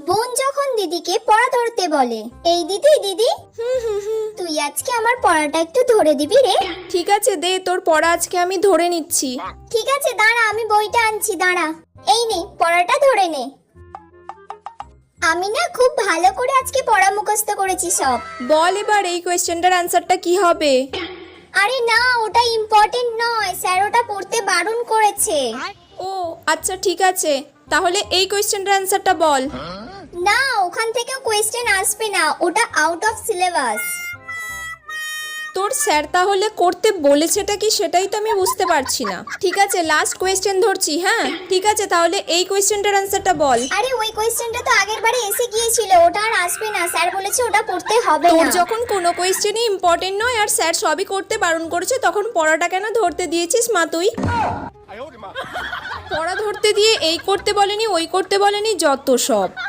বোন যখন দিদিকে পড়া ধরতে বলে, এই দিদি দিদি তুই আজকে আমার পড়াটা একটু ধরে দিবি রে। ঠিক আছে, দে, তোর পড়া আজকে আমি ধরে নিচ্ছি। ঠিক আছে দাঁড়া, আমি বইটা আনছি, দাঁড়া। এই নে পড়াটা ধরে নে। আমি না খুব ভালো করে আজকে পড়া মুখস্থ করেছি সব। বল এবার এই কোয়েশ্চেনটার অ্যান্সারটা কি হবে? আরে না, ওটা ইম্পর্টেন্ট নয়, স্যার ওটা পড়তে বারণ করেছে। ও আচ্ছা, ঠিক আছে, তাহলে এই কোয়েশ্চেনটার অ্যান্সারটা বল। না, ওখান থেকেও কোয়েশ্চেন আসবে না, ওটা আউট অফ সিলেবাস। তোর স্যার তাহলে করতে বলেছেটা কি সেটাই তো আমি বুঝতে পারছি না। ঠিক আছে, লাস্ট কোয়েশ্চেন ধরছি। হ্যাঁ ঠিক আছে, তাহলে এই কোয়েশ্চেনটার অ্যান্সারটা বল। আরে ওই কোয়েশ্চেনটা তো আগের বারে এসে গিয়েছিল, ওটা আর আসবে না, স্যার বলেছে ওটা পড়তে হবে তোর না। যখন কোনো কোয়েশ্চেনই ইম্পর্টেন্ট নয় আর স্যার সবই করতে বারণ করেছে, তখন পড়াটা কেন ধরতে দিয়েছিস মা তুই? পড়া ধরতে দিয়ে এই করতে বলেনি, ওই করতে বলেনি, যত সব।